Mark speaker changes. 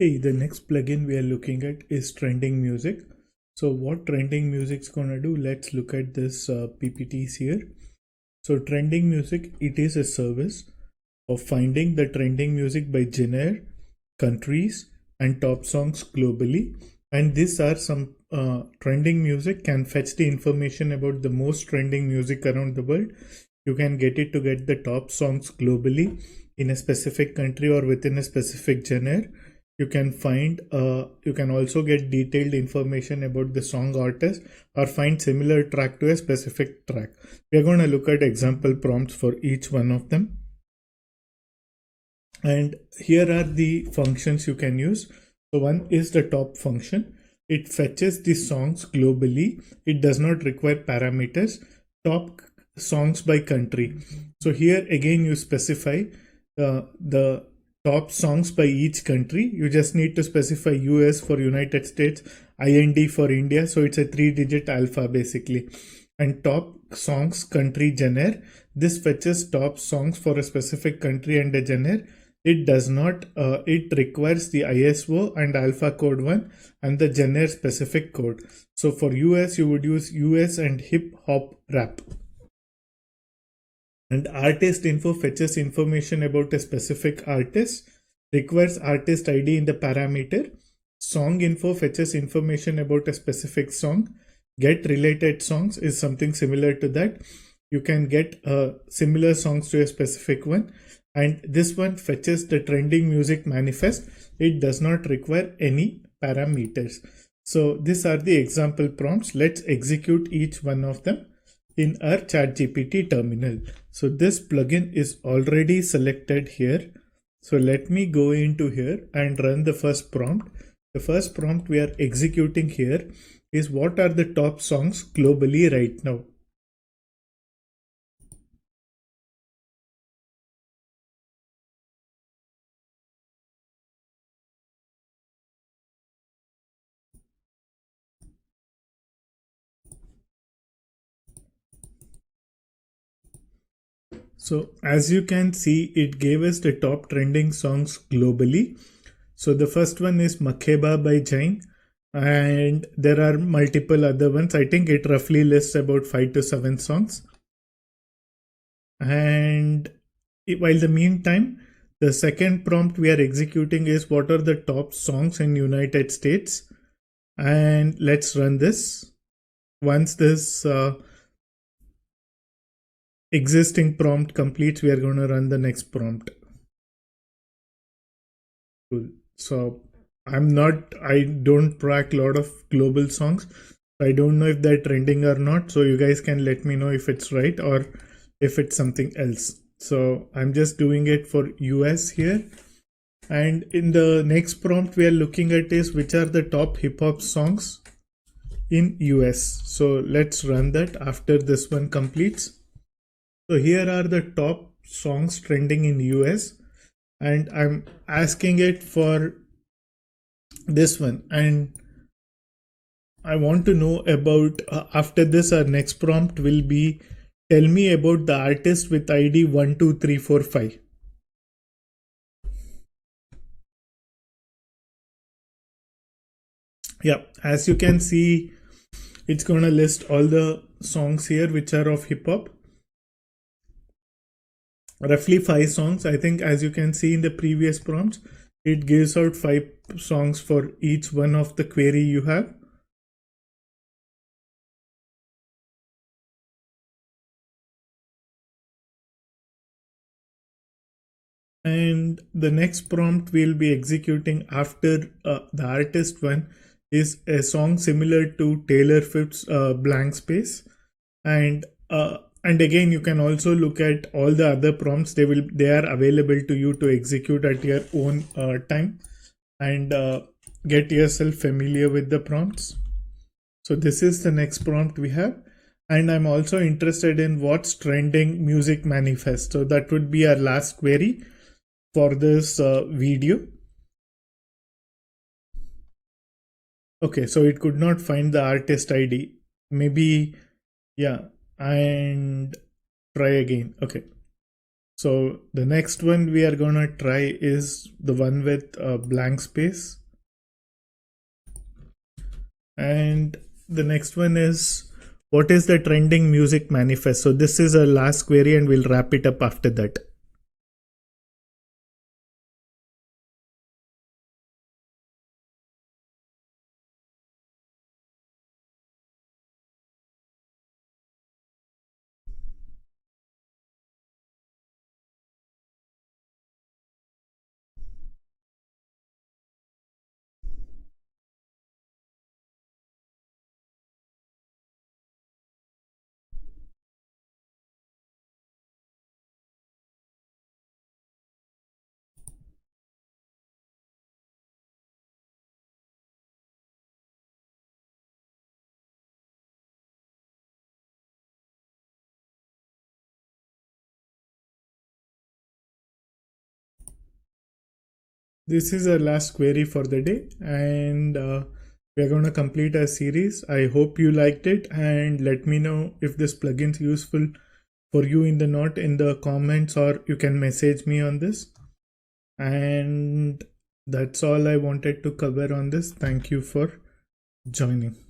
Speaker 1: Hey, the next plugin we are looking at is Trending Music. So what Trending Music's gonna do, let's look at this PPTs here. So Trending Music, it is a service of finding the trending music by genre, countries, and top songs globally. And these are some trending music can fetch the information about the most trending music around the world. You can get it to get the top songs globally in a specific country or within a specific genre. You can find you can also get detailed information about the song artist or find similar track to a specific track. We are going to look at example prompts for each one of them. And here are the functions you can use. So one is the top function. It fetches the songs globally. It does not require parameters. Top songs by country. So here again you specify the top songs by each country. You just need to specify US for United States, IND for India. So it's a 3-digit alpha basically. And top songs country genre. This fetches top songs for a specific country and a genre. It does not, it requires the ISO and alpha code 1 and the genre specific code. So for US, you would use US and hip hop rap. And artist info fetches information about a specific artist, requires artist ID in the parameter. Song info fetches information about a specific song. Get related songs is something similar to that. You can get similar songs to a specific one. And this one fetches the trending music manifest. It does not require any parameters. So these are the example prompts. Let's execute each one of them in our ChatGPT terminal. So this plugin is already selected here. So let me go into here and run the first prompt. The first prompt we are executing here is what are the top songs globally right now. So as you can see, it gave us the top trending songs globally. So the first one is Makeba by Jain, and there are multiple other ones. I think it roughly lists about 5 to 7 songs. And while the meantime, the second prompt we are executing is what are the top songs in United States. And let's run this. Once this existing prompt completes, we are going to run the next prompt. Cool. So I don't track a lot of global songs. I don't know if they're trending or not. So you guys can let me know if it's right or if it's something else. So I'm just doing it for US here. And in the next prompt we are looking at is which are the top hip hop songs in US. So let's run that after this one completes. So here are the top songs trending in US, and I'm asking it for this one, and I want to know about after this our next prompt will be tell me about the artist with ID 12345. Yeah, as you can see, it's gonna list all the songs here which are of hip hop. Roughly 5 songs. I think as you can see in the previous prompts, it gives out 5 songs for each one of the query you have. And the next prompt we'll be executing after the artist one is a song similar to Taylor Swift's Blank Space. And again, you can also look at all the other prompts. They are available to you to execute at your own time and get yourself familiar with the prompts. So this is the next prompt we have. And I'm also interested in what's trending music manifest. So that would be our last query for this video. Okay, so it could not find the artist ID. Maybe, yeah, and try again. Okay, So the next one we are gonna try is the one with a blank space. And the next one is, what is the trending music manifest? So this is a last query and we'll wrap it up after that. This is our last query for the day, and we're going to complete our series. I hope you liked it, and let me know if this plugin is useful for you in the comments, or you can message me on this. And that's all I wanted to cover on this. Thank you for joining.